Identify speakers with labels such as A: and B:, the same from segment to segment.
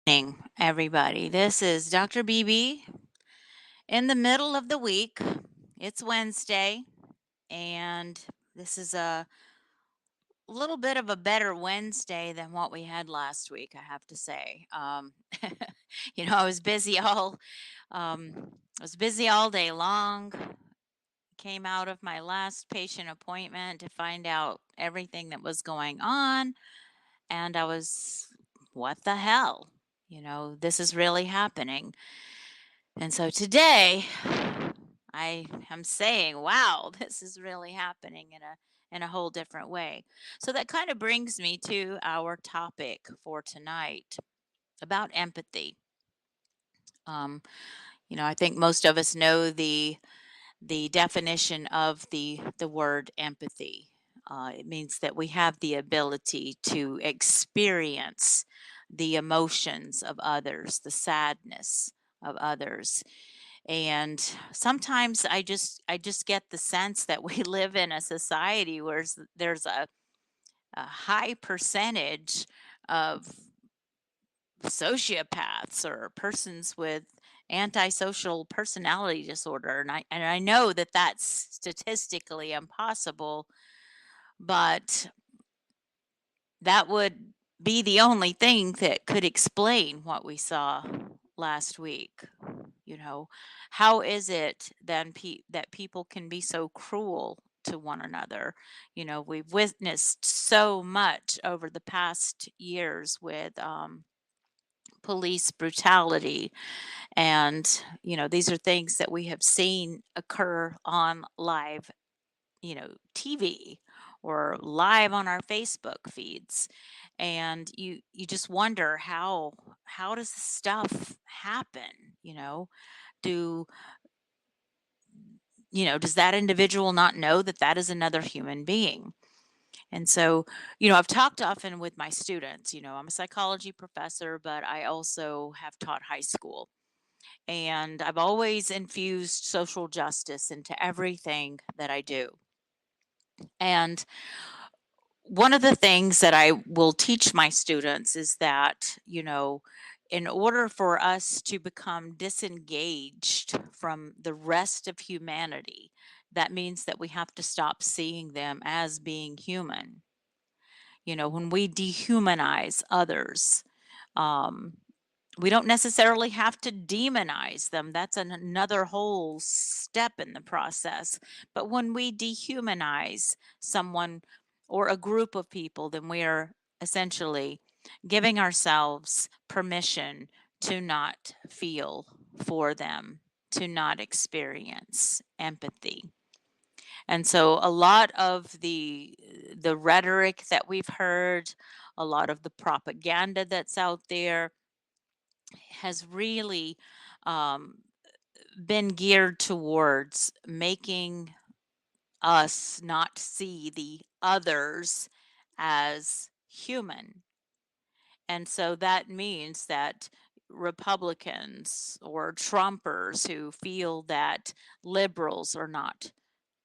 A: Morning, everybody. This is Dr. BB in the middle of the week. It's Wednesday, and this is a little bit of a better Wednesday than what we had last week, I have to say. I was busy all day long. Came out of my last patient appointment to find out everything that was going on, and what the hell? This is really happening. And so today I am saying, wow, this is really happening in a whole different way. So that kind of brings me to our topic for tonight about empathy. Um, I think most of us know the definition of the word empathy. It means that we have the ability to experience the emotions of others, the sadness of others. And sometimes I just get the sense that we live in a society where there's a high percentage of sociopaths or persons with antisocial personality disorder, and I know that that's statistically impossible, but that would be the only thing that could explain what we saw last week. You know, how is it then that people can be so cruel to one another? We've witnessed so much over the past years with police brutality. And, these are things that we have seen occur on live, TV or live on our Facebook feeds. And you just wonder how does this stuff happen? Do does that individual not know that that is another human being? And so, I've talked often with my students. I'm a psychology professor, but I also have taught high school. And I've always infused social justice into everything that I do. And one of the things that I will teach my students is that, in order for us to become disengaged from the rest of humanity, that means that we have to stop seeing them as being human. When we dehumanize others, um, we don't necessarily have to demonize them. That's another whole step in the process. But when we dehumanize someone or a group of people, then we are essentially giving ourselves permission to not feel for them, to not experience empathy. And so a lot of the rhetoric that we've heard, a lot of the propaganda that's out there has really um, been geared towards making us not see the others as human. And so that means that Republicans or Trumpers who feel that liberals are not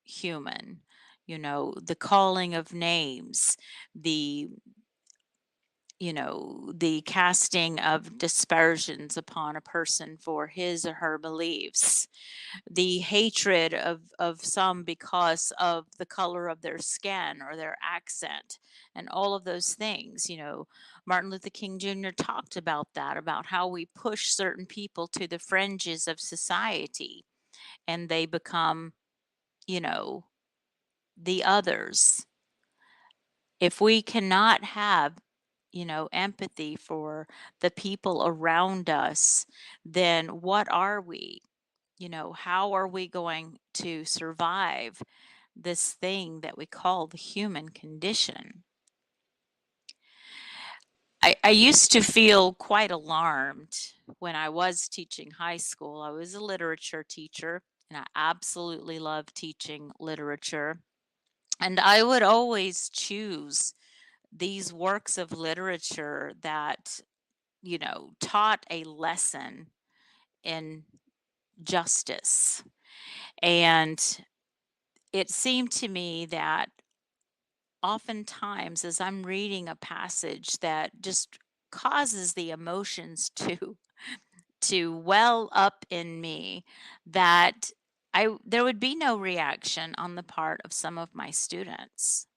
A: human, the calling of names, the the casting of dispersions upon a person for his or her beliefs, the hatred of some because of the color of their skin or their accent, and all of those things. Martin Luther King Jr. talked about that, about how we push certain people to the fringes of society and they become, you know, the others. If we cannot have empathy for the people around us, then what are we? How are we going to survive this thing that we call the human condition? I used to feel quite alarmed when I was teaching high school. I was a literature teacher, and I absolutely love teaching literature. And I would always choose these works of literature that, taught a lesson in justice. And it seemed to me that oftentimes, as I'm reading a passage that just causes the emotions to well up in me that there would be no reaction on the part of some of my students.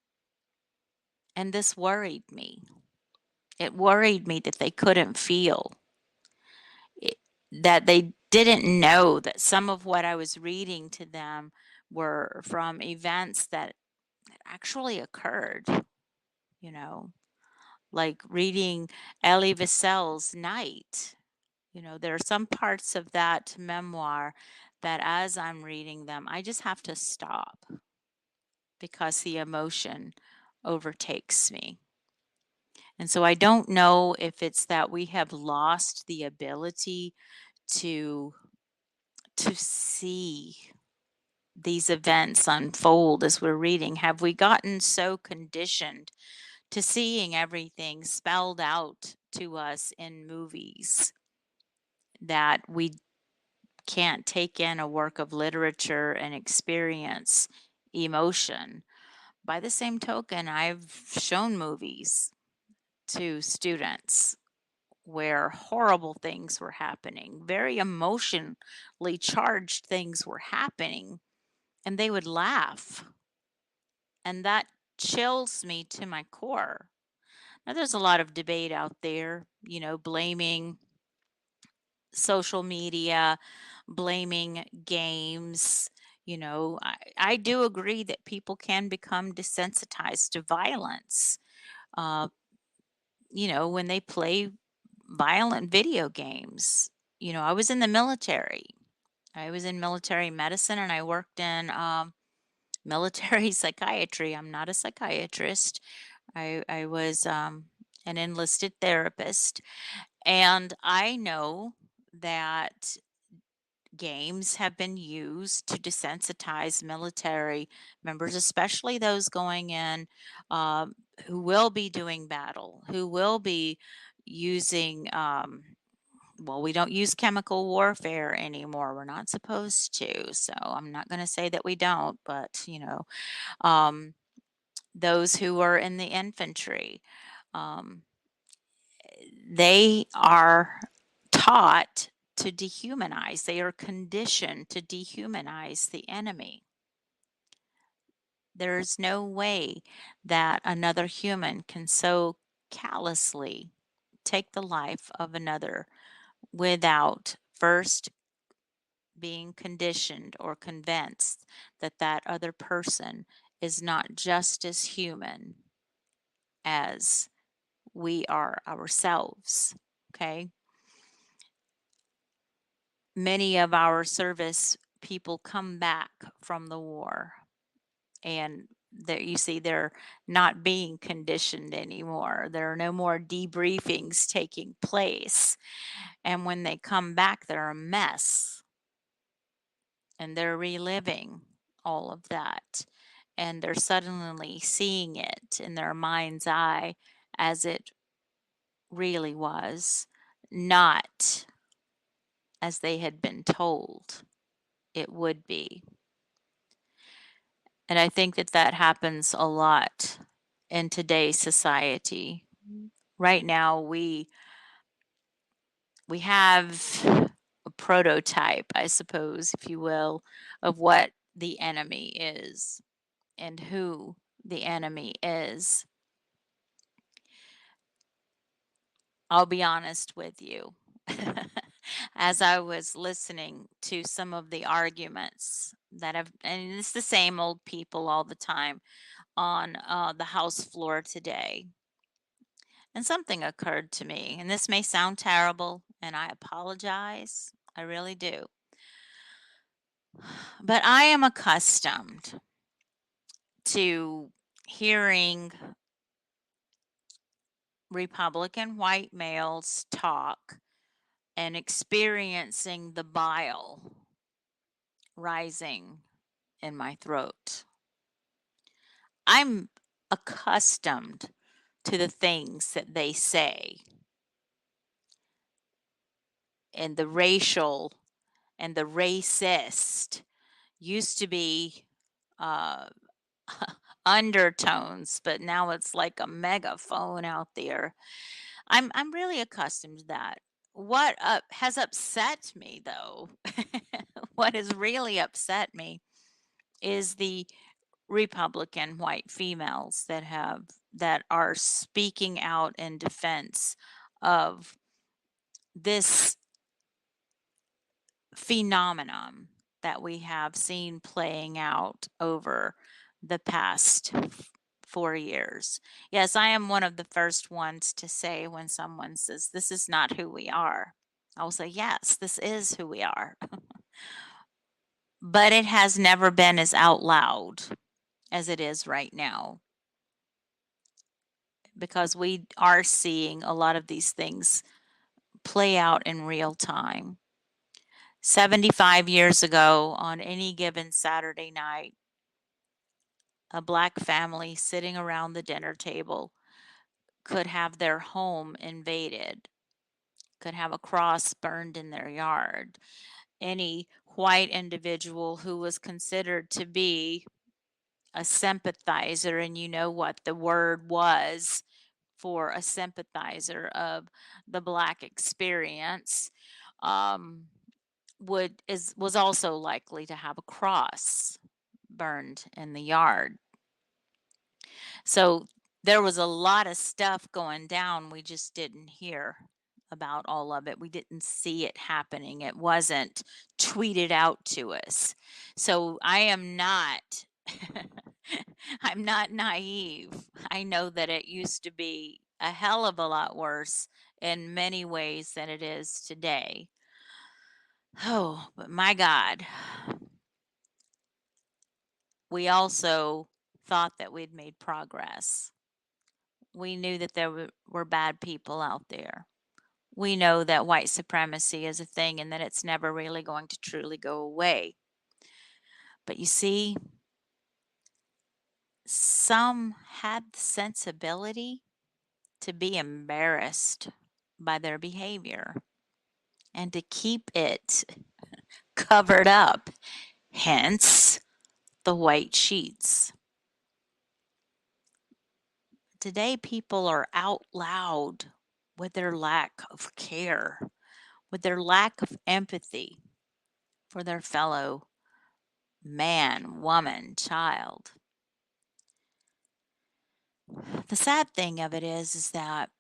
A: And this worried me. It worried me that they couldn't feel it, that they didn't know that some of what I was reading to them were from events that actually occurred, you know, like reading Elie Wiesel's Night. There are some parts of that memoir that as I'm reading them, I just have to stop because the emotion overtakes me. And so I don't know if it's that we have lost the ability to to see these events unfold as we're reading. Have we gotten so conditioned to seeing everything spelled out to us in movies that we can't take in a work of literature and experience emotion? By the same token, I've shown movies to students where horrible things were happening, very emotionally charged things were happening, and they would laugh. And that chills me to my core. Now, there's a lot of debate out there, blaming social media, blaming games. I do agree that people can become desensitized to violence, uh, when they play violent video games. I was in the military. I was in military medicine and I worked in military psychiatry. I'm not a psychiatrist. I was an enlisted therapist. And I know that games have been used to desensitize military members, especially those going in um, who will be doing battle, who will be using. Well, we don't use chemical warfare anymore. We're not supposed to. So I'm not going to say that we don't, but, um, those who are in the infantry, um, they are taught to dehumanize. They are conditioned to dehumanize the enemy. There's no way that another human can so callously take the life of another without first being conditioned or convinced that that other person is not just as human as we are ourselves. Okay. Many of our service people come back from the war and that you see they're not being conditioned anymore. There are no more debriefings taking place. And when they come back, they're a mess and they're reliving all of that. And they're suddenly seeing it in their mind's eye as it really was, not as they had been told it would be. And I think that that happens a lot in today's society. Right now, we have a prototype, I suppose, if you will, of what the enemy is and who the enemy is. I'll be honest with you. As I was listening to some of the arguments that have, and it's the same old people all the time on the House floor today, and something occurred to me, and this may sound terrible, and I apologize. I really do. But I am accustomed to hearing Republican white males talk and experiencing the bile rising in my throat. I'm accustomed to the things that they say and the racial and the racist used to be uh, undertones, but now it's like a megaphone out there. I'm really accustomed to that. What has upset me though, what has really upset me is the Republican white females that are speaking out in defense of this phenomenon that we have seen playing out over the past 4 years. Yes, I am one of the first ones to say when someone says, "This is not who we are." I will say, "Yes, this is who we are." But it has never been as out loud as it is right now because we are seeing a lot of these things play out in real time. 75 years ago, on any given Saturday night, a black family sitting around the dinner table could have their home invaded, could have a cross burned in their yard. Any white individual who was considered to be a sympathizer, and you know what the word was for a sympathizer of the black experience, um, would is was also likely to have a cross burned in the yard. So there was a lot of stuff going down. We just didn't hear about all of it. We didn't see it happening. It wasn't tweeted out to us. So I am not I'm not naive. I know that it used to be a hell of a lot worse in many ways than it is today. Oh, but my God, we also thought that we'd made progress. We knew that were bad people out there. We know that white supremacy is a thing and that it's never really going to truly go away. But you see, some had the sensibility to be embarrassed by their behavior and to keep it covered up, hence the white sheets. Today, people are out loud with their lack of care, with their lack of empathy for their fellow man, woman, child. The sad thing of it is that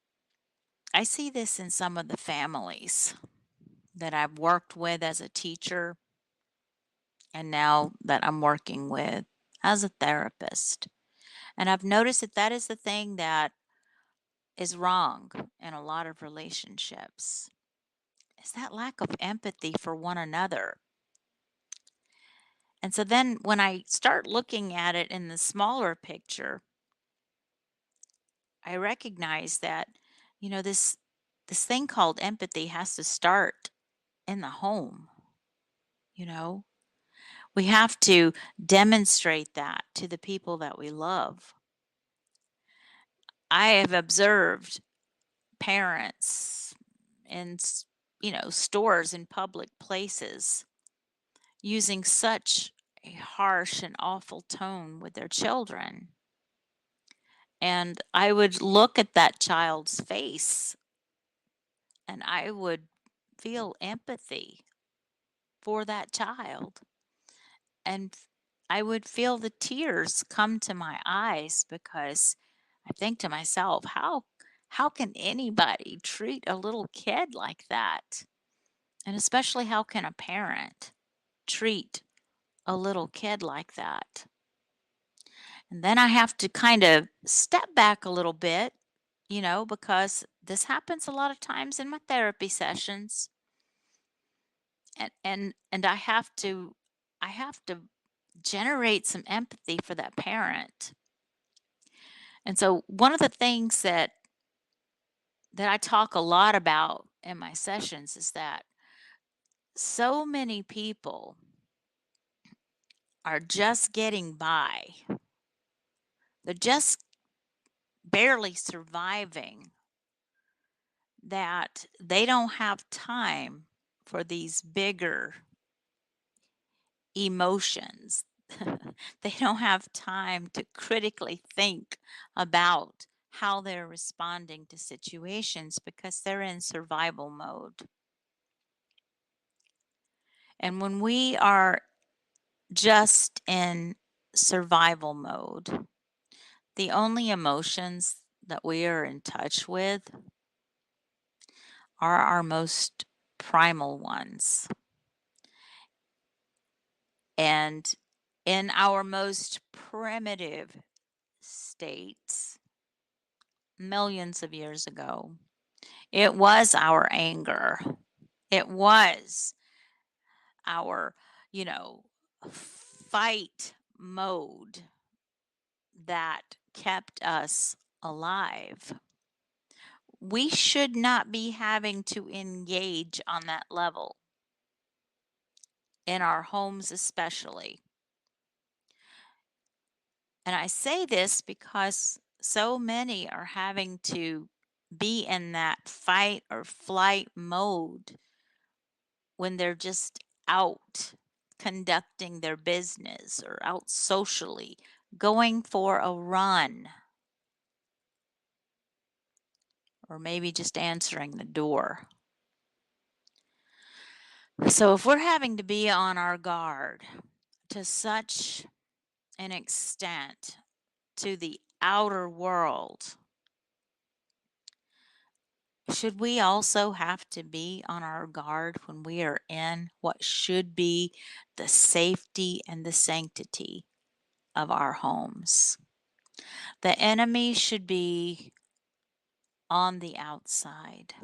A: I see this in some of the families that I've worked with as a teacher and now that I'm working with as a therapist. And I've noticed that that is the thing that is wrong in a lot of relationships. Is that lack of empathy for one another. And so then when I start looking at it in the smaller picture, I recognize that, this thing called empathy has to start in the home, you know? We have to demonstrate that to the people that we love. I have observed parents in, stores and public places using such a harsh and awful tone with their children. And I would look at that child's face and I would feel empathy for that child. And I would feel the tears come to my eyes because I think to myself, how can anybody treat a little kid like that? And especially how can a parent treat a little kid like that? And then I have to kind of step back a little bit, because this happens a lot of times in my therapy sessions. And I have to generate some empathy for that parent. And so one of the things that I talk a lot about in my sessions is that so many people are just getting by. They're just barely surviving, that they don't have time for these bigger emotions. They don't have time to critically think about how they're responding to situations because they're in survival mode. And when we are just in survival mode, the only emotions that we are in touch with are our most primal ones. And in our most primitive states, millions of years ago, it was our anger. It was our, you know, fight mode that kept us alive. We should not be having to engage on that level in our homes, especially. And I say this because so many are having to be in that fight or flight mode when they're just out conducting their business or out socially, going for a run, or maybe just answering the door. So if we're having to be on our guard to such an extent to the outer world, should we also have to be on our guard when we are in what should be the safety and the sanctity of our homes? The enemy should be on the outside,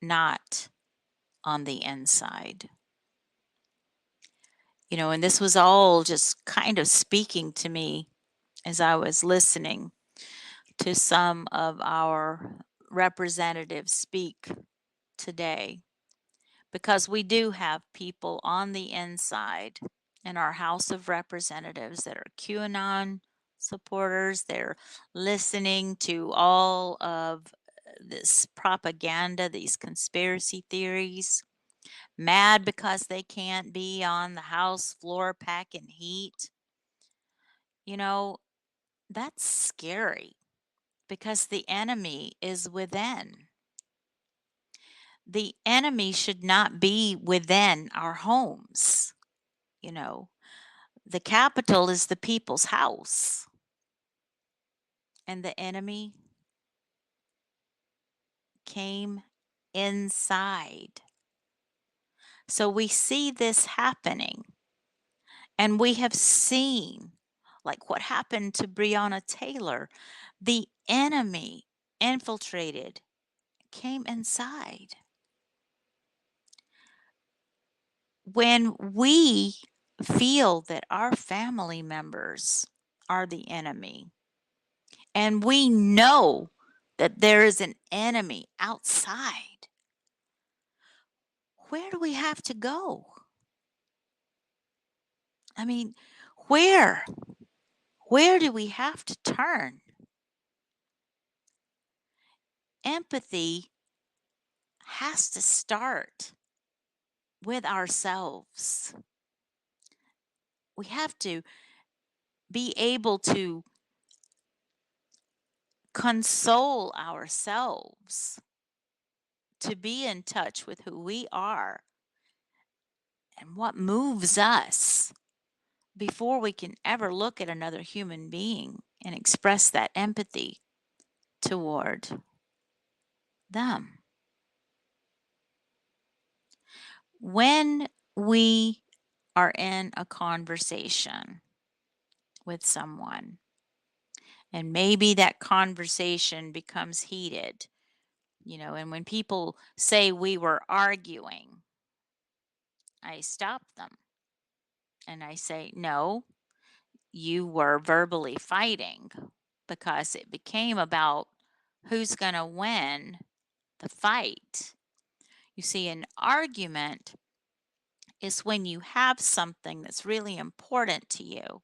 A: not on the inside. And this was all just kind of speaking to me as I was listening to some of our representatives speak today, because we do have people on the inside in our House of Representatives that are QAnon supporters. They're listening to all of this propaganda, these conspiracy theories, mad because they can't be on the House floor packing heat. You know, that's scary because the enemy is within. The enemy should not be within our homes. You know, the capital is the people's house, and the enemy came inside. So we see this happening, and we have seen, like what happened to Breonna Taylor, the enemy infiltrated, came inside. When we feel that our family members are the enemy, and we know that there is an enemy outside, where do we have to go? I mean, where? Where do we have to turn? Empathy has to start with ourselves. We have to be able to console ourselves, to be in touch with who we are and what moves us before we can ever look at another human being and express that empathy toward them. When we are in a conversation with someone, and maybe that conversation becomes heated, and when people say we were arguing, I stop them and I say, no, you were verbally fighting, because it became about who's going to win the fight. You see, an argument is when you have something that's really important to you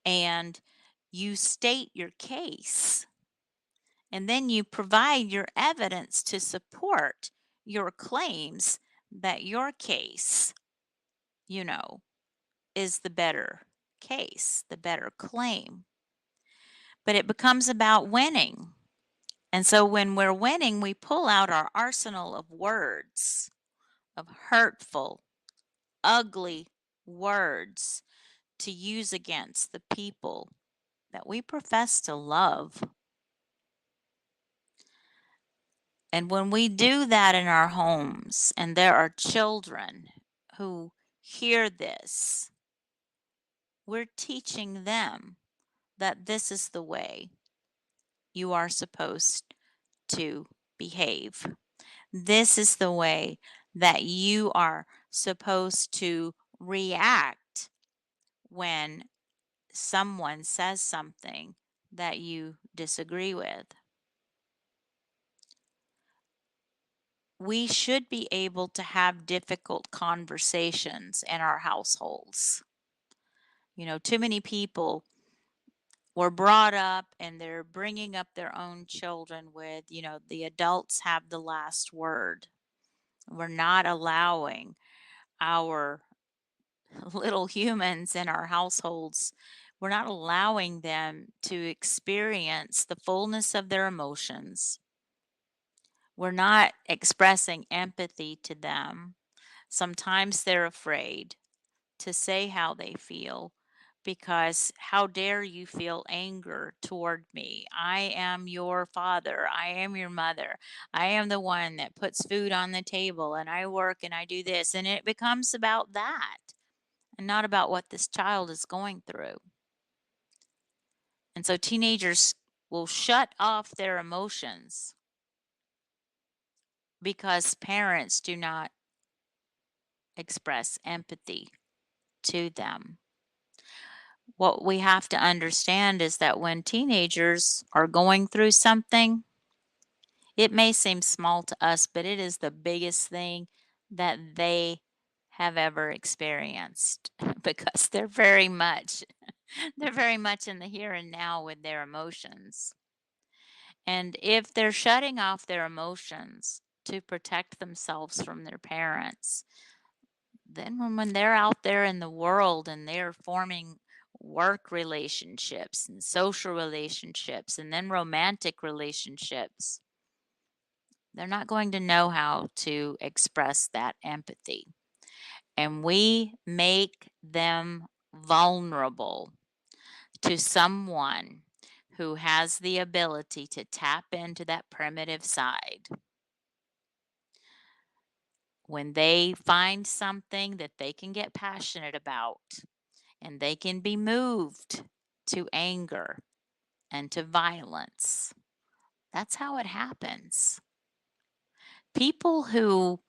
A: and you state your case, and then you provide your evidence to support your claims that your case, you know, is the better case, the better claim. but it becomes about winning. And so when we're winning, we pull out our arsenal of words, of hurtful, ugly words to use against the people that we profess to love. And when we do that in our homes, and there are children who hear this, we're teaching them that this is the way you are supposed to behave. This is the way that you are supposed to react when someone says something that you disagree with. We should be able to have difficult conversations in our households. Too many people were brought up and they're bringing up their own children with, the adults have the last word. We're not allowing our little humans in our households, we're not allowing them to experience the fullness of their emotions. We're not expressing empathy to them. Sometimes they're afraid to say how they feel because how dare you feel anger toward me? I am your father. I am your mother. I am the one that puts food on the table and I work and I do this. And it becomes about that and not about what this child is going through. And so teenagers will shut off their emotions because parents do not express empathy to them. What we have to understand is that when teenagers are going through something, it may seem small to us, but it is the biggest thing that they have ever experienced because they're very much in the here and now with their emotions. And if they're shutting off their emotions to protect themselves from their parents, then when they're out there in the world and they're forming work relationships and social relationships and then romantic relationships, they're not going to know how to express that empathy. And we make them vulnerable to someone who has the ability to tap into that primitive side. When they find something that they can get passionate about and they can be moved to anger and to violence, that's how it happens. People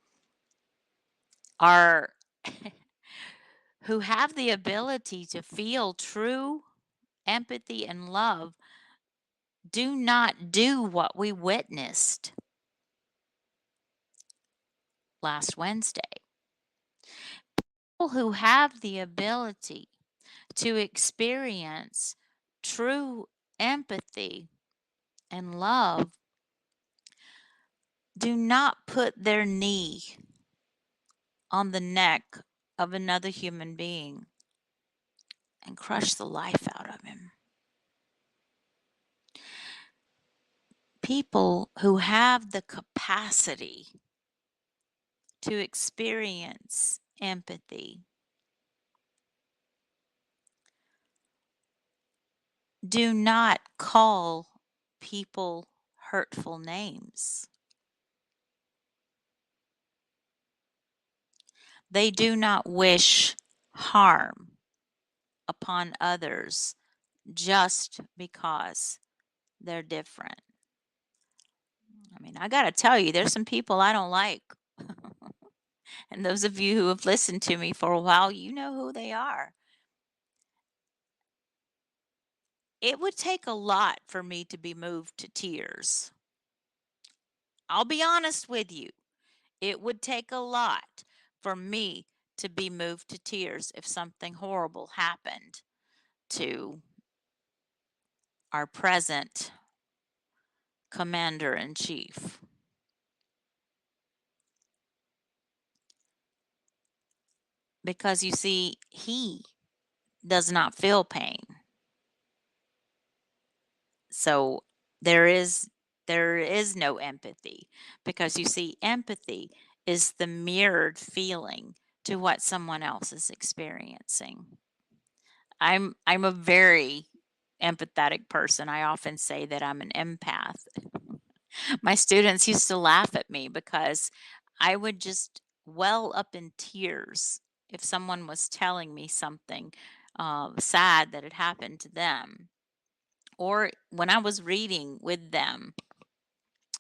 A: are who have the ability to feel true empathy and love do not do what we witnessed last Wednesday. People who have the ability to experience true empathy and love do not put their knee on the neck of another human being and crush the life out of him. People who have the capacity to experience empathy do not call people hurtful names. They do not wish harm upon others just because they're different. I mean, I got to tell you, there's some people I don't like. And those of you who have listened to me for a while, you know who they are. It would take a lot for me to be moved to tears. I'll be honest with you. It would take a lot for me to be moved to tears if something horrible happened to our present commander in chief. Because you see, he does not feel pain. So there is there is no empathy, because you see, empathy is the mirrored feeling to what someone else is experiencing. I'm a very empathetic person. I often say that I'm an empath. My students used to laugh at me because I would just well up in tears if someone was telling me something sad that had happened to them, or when I was reading with them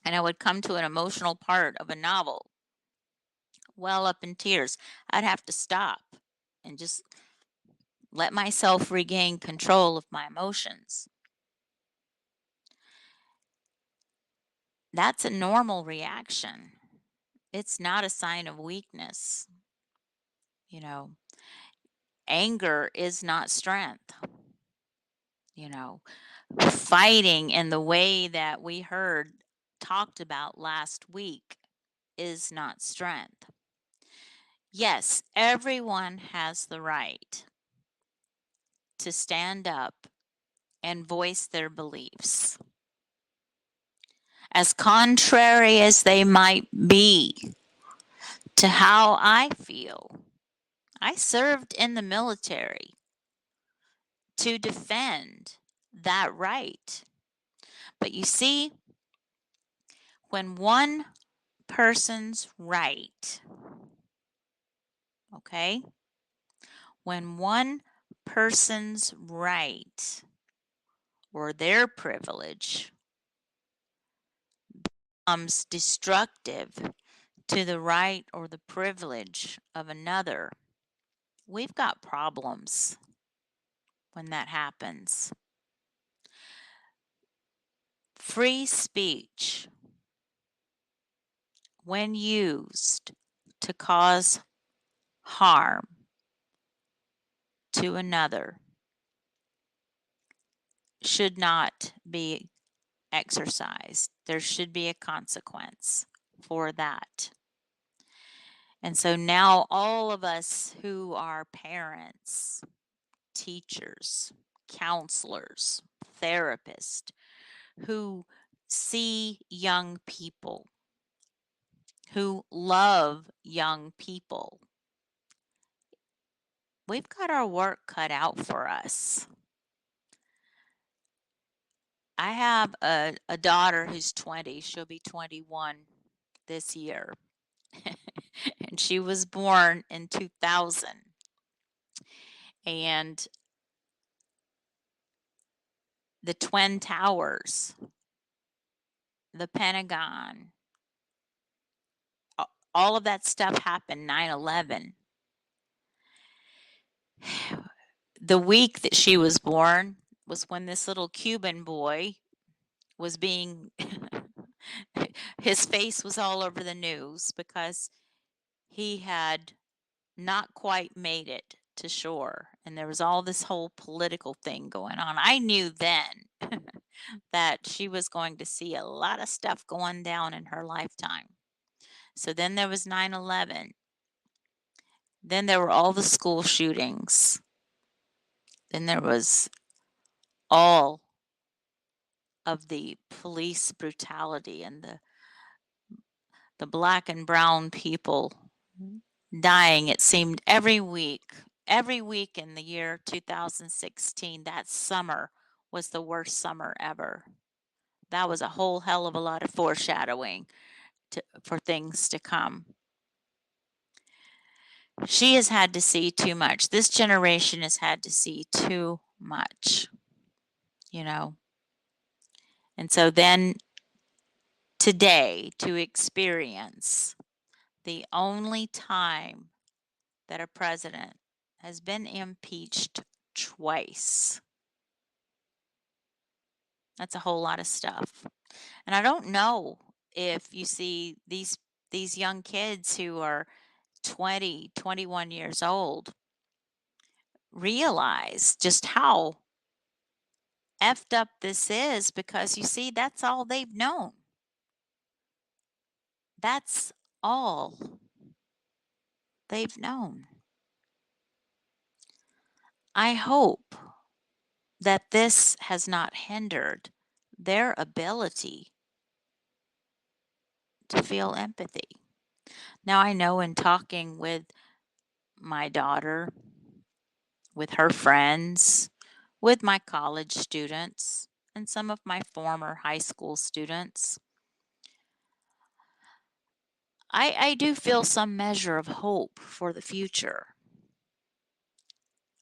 A: and I would come to an emotional part of a novel, well up in tears. I'd have to stop and just let myself regain control of my emotions. That's a normal reaction. It's not a sign of weakness. You know, anger is not strength. You know, fighting in the way that we heard talked about last week is not strength. Yes, everyone has the right to stand up and voice their beliefs, as contrary as they might be to how I feel. I served in the military to defend that right. But you see, when one person's right, okay, when one person's right or their privilege becomes destructive to the right or the privilege of another, we've got problems when that happens. Free speech, when used to cause harm to another, should not be exercised. There should be a consequence for that. And so now all of us who are parents, teachers, counselors, therapists, who see young people, who love young people, we've got our work cut out for us. I have a daughter who's 20. She'll be 21 this year. And she was born in 2000. And the Twin Towers, the Pentagon, all of that stuff happened 9/11. The week that she was born was when this little Cuban boy was being his face was all over the news because he had not quite made it to shore, and there was all this whole political thing going on. I knew then that she was going to see a lot of stuff going down in her lifetime. So then there was 9/11. Then there were all the school shootings. Then there was all of the police brutality and the black and brown people dying, it seemed, every week. Every week in the year 2016, that summer was the worst summer ever. That was a whole hell of a lot of foreshadowing for things to come. She has had to see too much. This generation has had to see too much, you know. And so then today, to experience the only time that a president has been impeached twice, that's a whole lot of stuff. And I don't know if you see these young kids who are 20, 21 years old realize just how effed up this is, because you see, that's all they've known. That's all they've known. I hope that this has not hindered their ability to feel empathy. Now, I know in talking with my daughter, with her friends, with my college students, and some of my former high school students, I do feel some measure of hope for the future.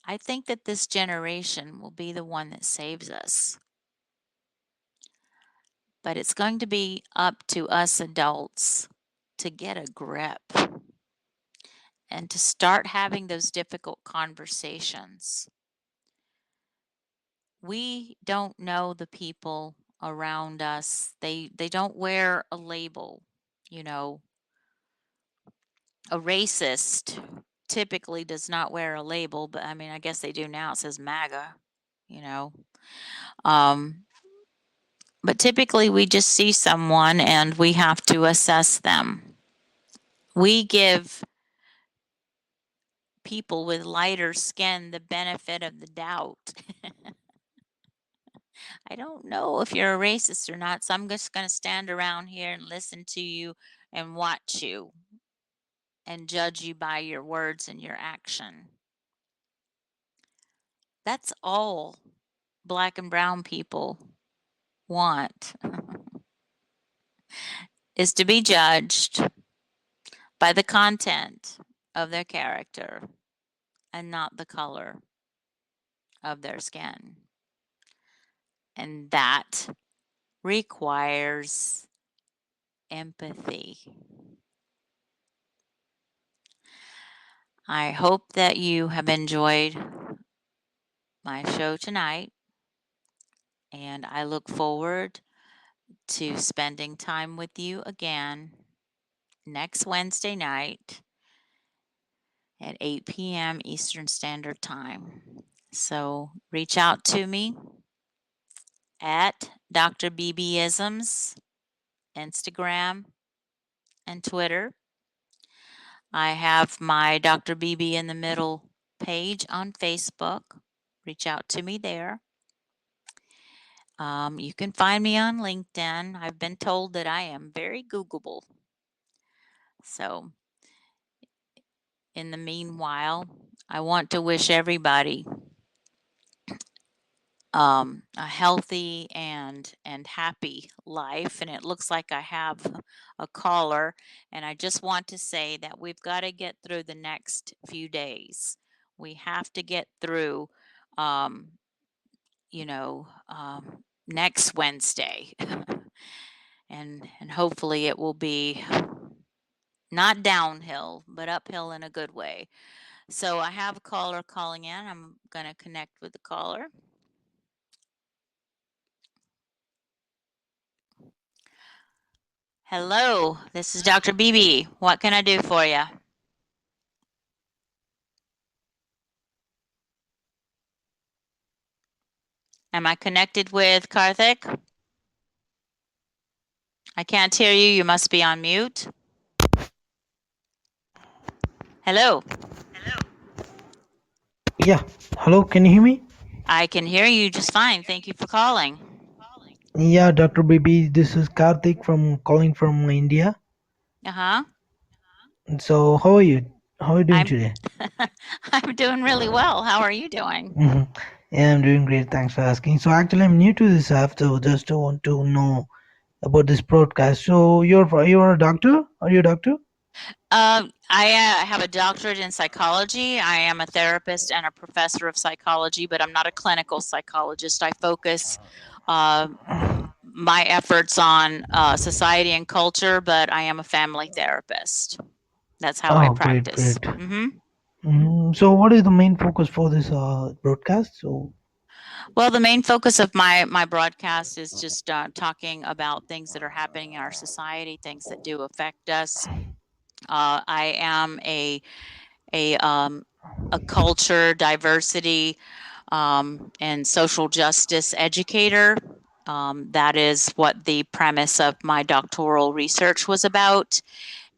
A: I think that this generation will be the one that saves us. But it's going to be up to us adults to get a grip and to start having those difficult conversations. We don't know the people around us. They don't wear a label, you know. A racist typically does not wear a label, but I mean, I guess they do now. It says MAGA, you know. Um, but typically we just see someone and we have to assess them. We give people with lighter skin the benefit of the doubt. I don't know if you're a racist or not, so I'm just going to stand around here and listen to you and watch you and judge you by your words and your action. That's all Black and brown people want is to be judged by the content of their character and not the color of their skin. And that requires empathy. I hope that you have enjoyed my show tonight, and I look forward to spending time with you again next Wednesday night at 8 p.m. Eastern Standard Time. So reach out to me at Dr. BBisms, Instagram and Twitter. I have my Dr. BB in the Middle page on Facebook. Reach out to me there. You can find me on LinkedIn. I've been told that I am very Googleable. So, in the meanwhile, I want to wish everybody a healthy and happy life. And it looks like I have a caller. And I just want to say that we've got to get through the next few days. We have to get through, um, you know, next Wednesday. and hopefully it will be not downhill, but uphill in a good way. So I have a caller calling in. I'm going to connect with the caller. Hello, this is Dr. BB. What can I do for you? Am I connected with Karthik? I can't hear you. You must be on mute. Hello.
B: Yeah. Hello, can you hear me?
A: I can hear you just fine. Thank you for calling.
B: Yeah, Dr. Baby, this is Karthik from calling from India.
A: Uh-huh.
B: So, how are you? How are you doing
A: I'm
B: today?
A: I'm doing really well. How are you doing?
B: hmm Yeah, I'm doing great. Thanks for asking. So, actually, I'm new to this app, so just want to know about this broadcast. So, you're a doctor? Are you a doctor?
A: I have a doctorate in psychology. I am a therapist and a professor of psychology, but I'm not a clinical psychologist. I focus uh, my efforts on society and culture, but I am a family therapist. That's how I
B: Oh, great,
A: practice.
B: great. So, what is the main focus for this broadcast? So,
A: Well, the main focus of my broadcast is just talking about things that are happening in our society, things that do affect us. I am a um, a culture, diversity, and social justice educator. That is what the premise of my doctoral research was about,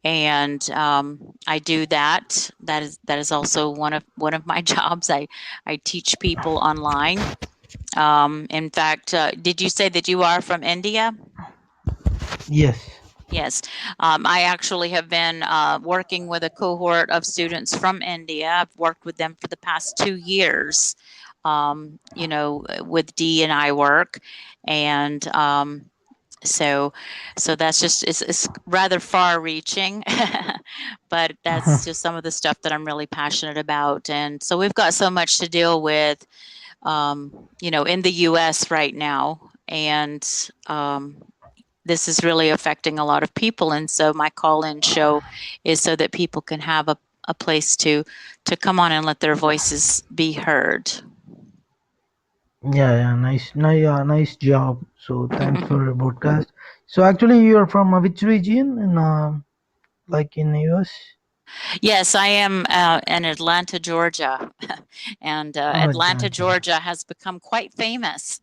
A: and I do that. That is also one of my jobs. I teach people online. In fact, did you say that you are from India?
B: Yes.
A: Yes, I actually have been working with a cohort of students from India. I've worked with them for the past 2 years, with D and I work, and so that's just it's rather far-reaching, but that's just some of the stuff that I'm really passionate about. And so we've got so much to deal with, in the U.S. right now, and this is really affecting a lot of people. And so my call-in show is so that people can have a place to come on and let their voices be heard.
B: Yeah, yeah, nice job. So thanks for your broadcast. So actually, you're from which region in like in US?
A: Yes, I am in Atlanta, Georgia, and
B: Oh,
A: Atlanta,
B: Atlanta.
A: Georgia has become quite famous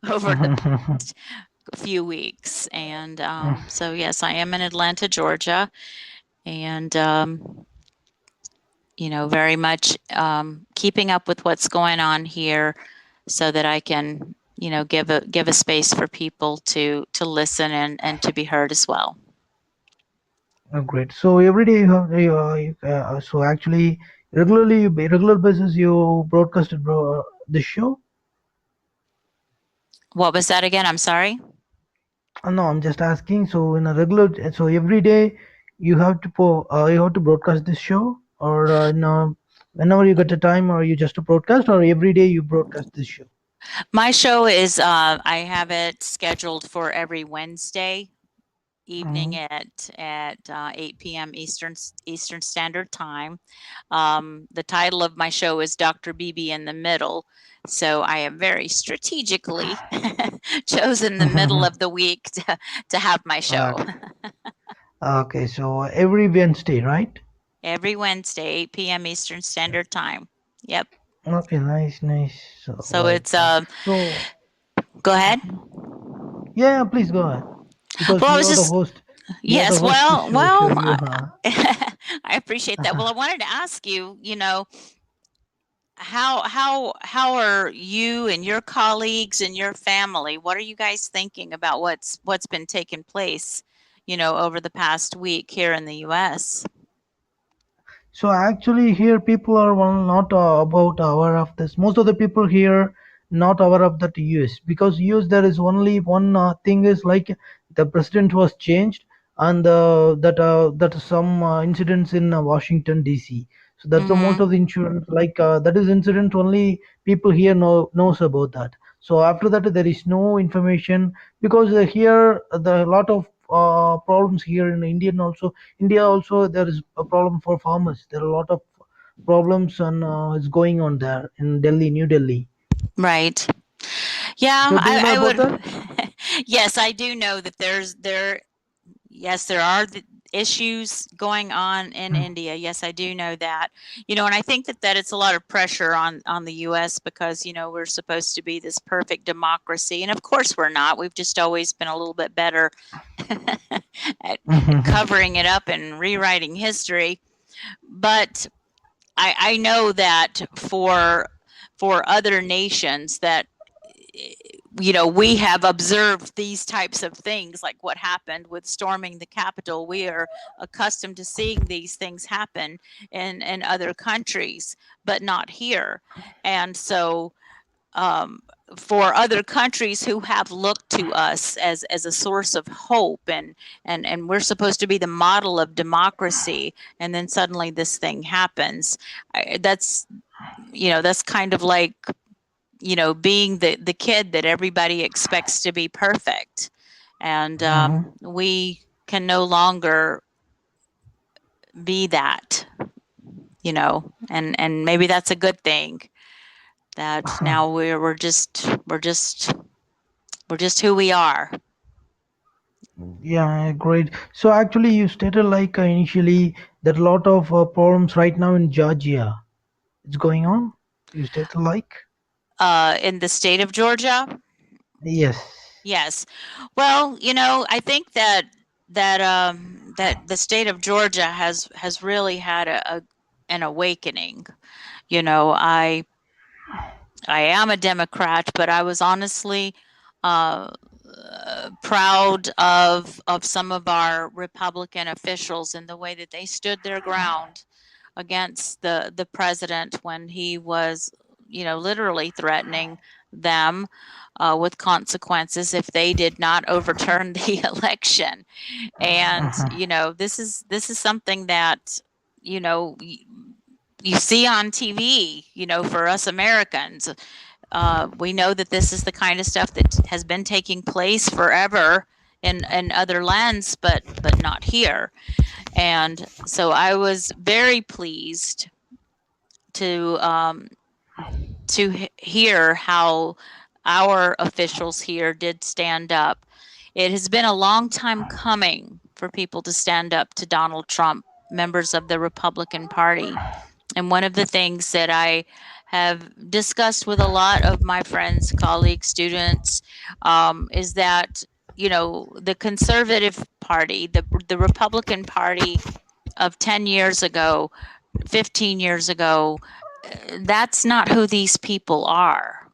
A: over the few weeks. And so, yes, I am in Atlanta, Georgia, and very much keeping up with what's going on here, so that I can, give a space for people to listen and to be heard as well.
B: Oh, great. So every day so actually regular basis you broadcasted the show.
A: What was that again? I'm sorry.
B: No, I'm just asking. So in a regular, so every day you have to broadcast this show, or no, whenever you get a time, or you just to broadcast, or every day you broadcast this show.
A: My show is I have it scheduled for every Wednesday evening
B: Mm-hmm.
A: at 8 p.m. Eastern Standard Time. The title of my show is Dr. BB in the Middle. So I have very strategically chosen the middle of the week to have my show.
B: Okay. Okay. So every Wednesday, right?
A: Every Wednesday, 8 p.m. Eastern Standard Time. Yep.
B: Okay. Nice. Nice. So
A: So it's
B: so
A: go ahead.
B: yeah, yeah. Please go ahead because
A: Well, I
B: you
A: was
B: are the
A: just
B: host. You are the
A: yes.
B: host this
A: Well,
B: show. So
A: well,
B: you.
A: I appreciate that. Well, I wanted to ask you, how are you and your colleagues and your family? What are you guys thinking about what's been taking place, over the past week here in the U.S.?
B: So actually, here people are not about aware of this. Most of the people here not aware of that US, because US there is only one thing is like the president was changed, and that some incidents in Washington DC. So that's the most
A: Mm-hmm.
B: of the insurance like that is incident only people here knows about that. So after that there is no information, because here the lot of problems here in India also there is a problem for farmers. There are a lot of problems and it's going on there in Delhi, New Delhi.
A: Right. Yeah,
B: So do you know
A: I
B: about
A: would.
B: that?
A: Yes, I do know that yes, there are issues going on in
B: Mm.
A: India. Yes, I do know that. And I think that it's a lot of pressure on the US, because, we're supposed to be this perfect democracy, and of course we're not. We've just always been a little bit better at covering it up and rewriting history. But I know that for other nations that we have observed these types of things, like what happened with storming the Capitol. We are accustomed to seeing these things happen in other countries, but not here. And so, um, for other countries who have looked to us as a source of hope, and we're supposed to be the model of democracy, and then suddenly this thing happens. That's kind of like, being the kid that everybody expects to be perfect. And
B: Mhm.
A: we can no longer be that, and maybe that's a good thing, that now we're just who we are.
B: Yeah, great. So actually, you stated like initially that a lot of problems right now in Georgia. It's going on. You stated like
A: In the state of Georgia.
B: yes.
A: Yes. Well, I think that the state of Georgia has really had an awakening. I I am a Democrat, but I was honestly uh, proud of some of our Republican officials and the way that they stood their ground against the president when he was, literally threatening them with consequences if they did not overturn the election. And this is something that you know y- you see on TV. For us Americans, we know that this is the kind of stuff that has been taking place forever in other lands, but not here. And so I was very pleased to hear how our officials here did stand up. It has been a long time coming for people to stand up to Donald Trump, members of the Republican Party. And one of the things that I have discussed with a lot of my friends, colleagues, students, is that the conservative party, the Republican Party of 10 years ago, 15 years ago, that's not who these people are.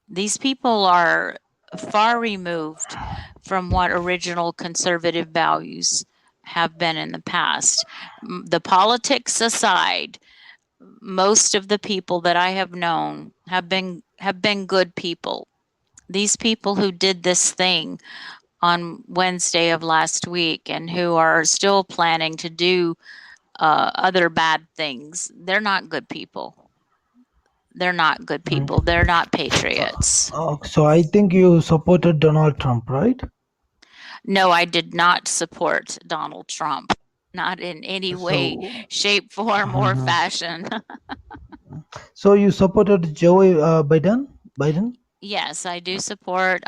A: These people are far removed from what original conservative values have been in the past. The politics aside, most of the people that I have known have been good people. These people who did this thing on Wednesday of last week and who are still planning to do other bad things, they're not good people. They're not good
B: Mm.
A: people. They're not
B: So,
A: patriots.
B: so I think you supported Donald Trump, right?
A: No, I did not support Donald Trump. Not in any way,
B: So,
A: shape, form, or
B: mhm.
A: fashion.
B: So you supported Joe Biden? Biden?
A: Yes, I do support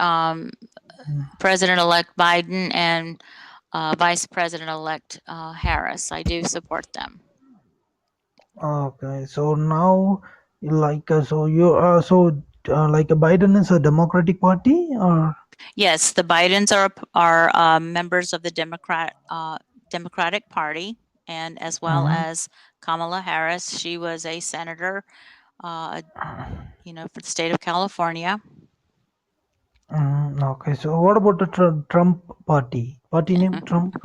A: President-elect Biden and Vice President-elect Harris. I do support them.
B: Okay. So now, so you so like Biden is a Democratic Party, or
A: Yes, the Bidens are members of the Democratic Party, and as well
B: Mhm.
A: as Kamala Harris. She was a senator, uh, for the state of California.
B: Okay. So what about the Trump party? Party name Trump?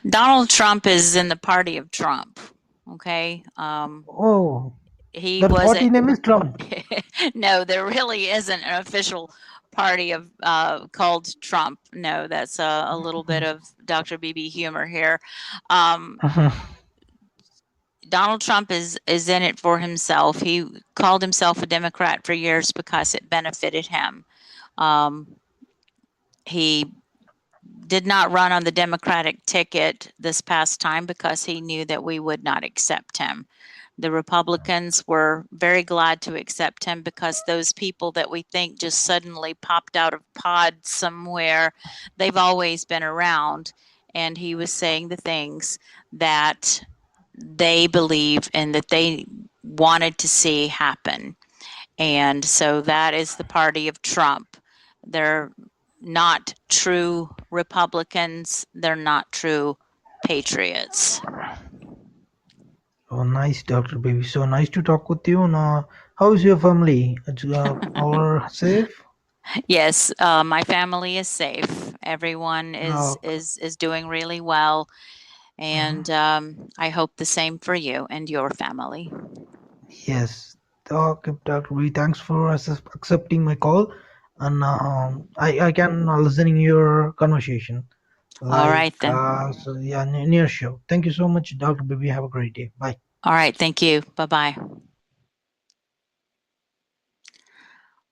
A: Donald Trump is in the party of Trump. Okay,
B: Oh,
A: he
B: that
A: was a
B: party name is Trump.
A: no. There really isn't an official party of called Trump. No, that's a little bit of Dr. BB humor here. Um, Donald Trump is in it for himself. He called himself a Democrat for years because it benefited him. Um, he did not run on the Democratic ticket this past time because he knew that we would not accept him. The Republicans were very glad to accept him because those people that we think just suddenly popped out of pods somewhere, they've always been around. And he was saying the things that they believe and that they wanted to see happen. And so that is the party of Trump. They're not true Republicans, they're not true patriots.
B: Oh, nice, Doctor Baby. So nice to talk with you. Now, how's your family? It's all safe?
A: Yes, my family is safe. Everyone is
B: Okay.
A: is is doing really well, and I hope the same for you and your family.
B: Yes. Okay, Doctor Baby. Thanks for accepting my call, and I can listening your conversation.
A: All right then.
B: So yeah, near show. Thank you so much, Doctor Baby. Have a great day. Bye.
A: All right, thank you. Bye bye.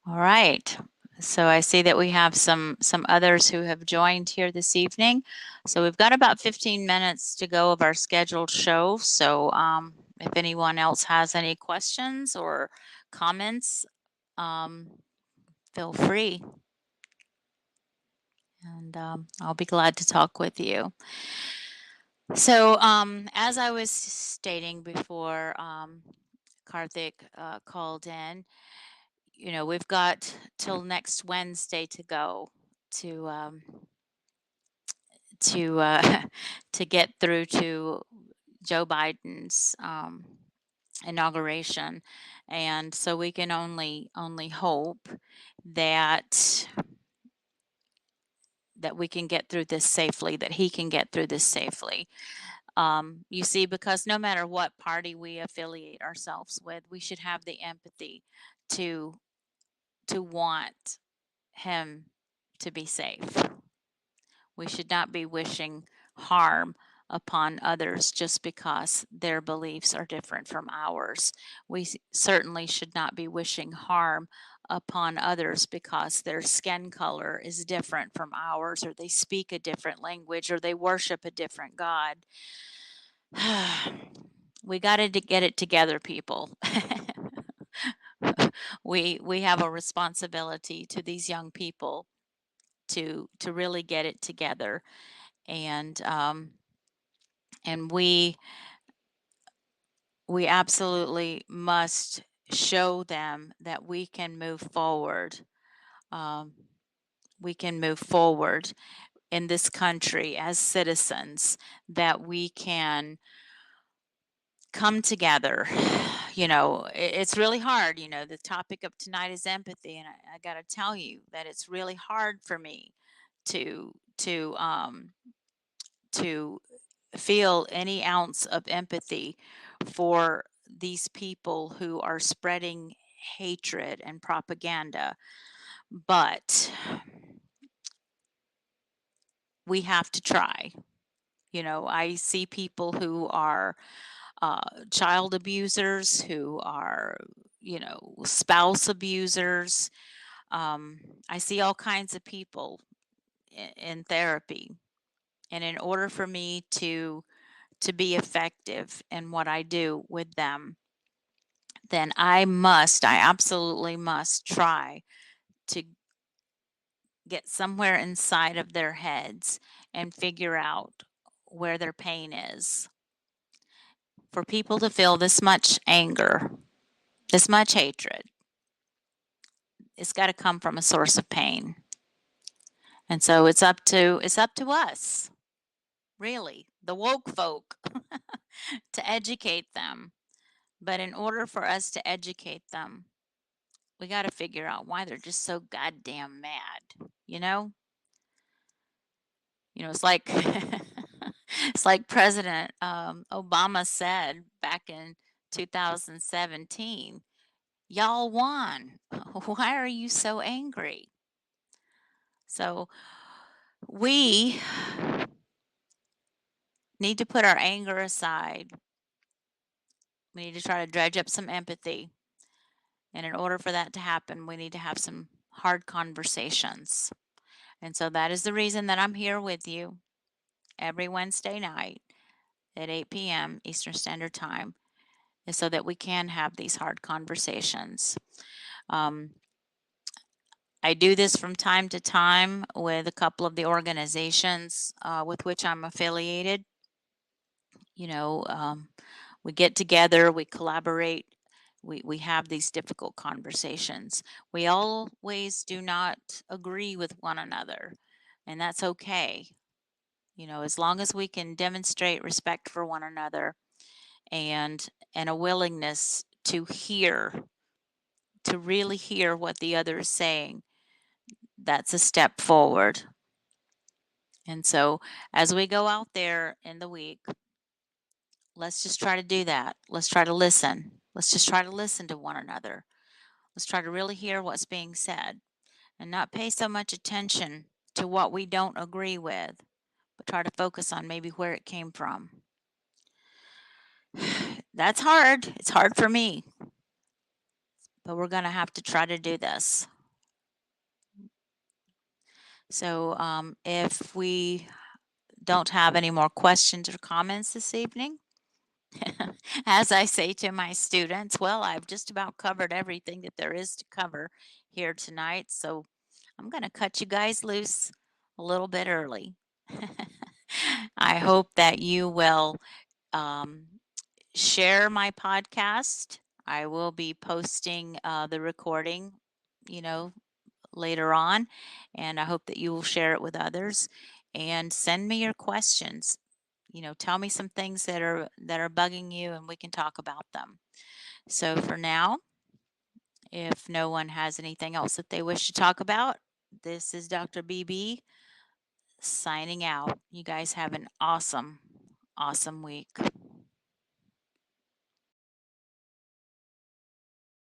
A: All right. So I see that we have some others who have joined here this evening. So we've got about 15 minutes to go of our scheduled show. So if anyone else has any questions or comments, um, feel free, and I'll be glad to talk with you. So as I was stating before, Karthik called in. We've got till next Wednesday to go to to uh, to get through to Joe Biden's inauguration. And so we can only hope that we can get through this safely, that he can get through this safely. You see, because no matter what party we affiliate ourselves with, we should have the empathy to want him to be safe. We should not be wishing harm upon others just because their beliefs are different from ours. Certainly should not be wishing harm upon others because their skin color is different from ours, or they speak a different language, or they worship a different God. We got to get it together, people. We have a responsibility to these young people to really get it together, and we absolutely must show them that we can move forward. Um, we can move forward in this country as citizens, that we can come together. It's really hard. The topic of tonight is empathy, and I got to tell you that it's really hard for me to to um, to feel any ounce of empathy for these people who are spreading hatred and propaganda. But we have to try. I see people who are child abusers, who are, spouse abusers. I see all kinds of people in therapy. And in order for me to be effective in what I do with them, then I absolutely must try to get somewhere inside of their heads and figure out where their pain is. For people to feel this much anger, this much hatred, it's got to come from a source of pain. And so it's up to us, really, the woke folk, to educate them. But in order for us to educate them, we got to figure out why they're just so goddamn mad, you know? It's like it's like President Obama said back in 2017, y'all won. Why are you so angry? So we need to put our anger aside. We need to try to dredge up some empathy. And in order for that to happen, we need to have some hard conversations. And so that is the reason that I'm here with you every Wednesday night at 8 p.m. Eastern Standard Time, is so that we can have these hard conversations. Um, I do this from time to time with a couple of the organizations with which I'm affiliated. You know, um, we get together, we collaborate, we have these difficult conversations. We always do not agree with one another, and that's okay. As long as we can demonstrate respect for one another, and a willingness to really hear what the other is saying, that's a step forward. And so as we go out there in the week, let's just try to do that. Let's try to listen. Let's just try to listen to one another. Let's try to really hear what's being said and not pay so much attention to what we don't agree with, but try to focus on maybe where it came from. That's hard. It's hard for me, but we're going to have to try to do this. So, if we don't have any more questions or comments this evening, as I say to my students, well, I've just about covered everything that there is to cover here tonight. So I'm going to cut you guys loose a little bit early. I hope that you will um, share my podcast. I will be posting the recording, you know, later on, and I hope that you will share it with others and send me your questions. tell me some things that are bugging you and we can talk about them. So for now, if no one has anything else that they wish to talk about, this is Dr. BB signing out. You guys have an awesome, awesome week.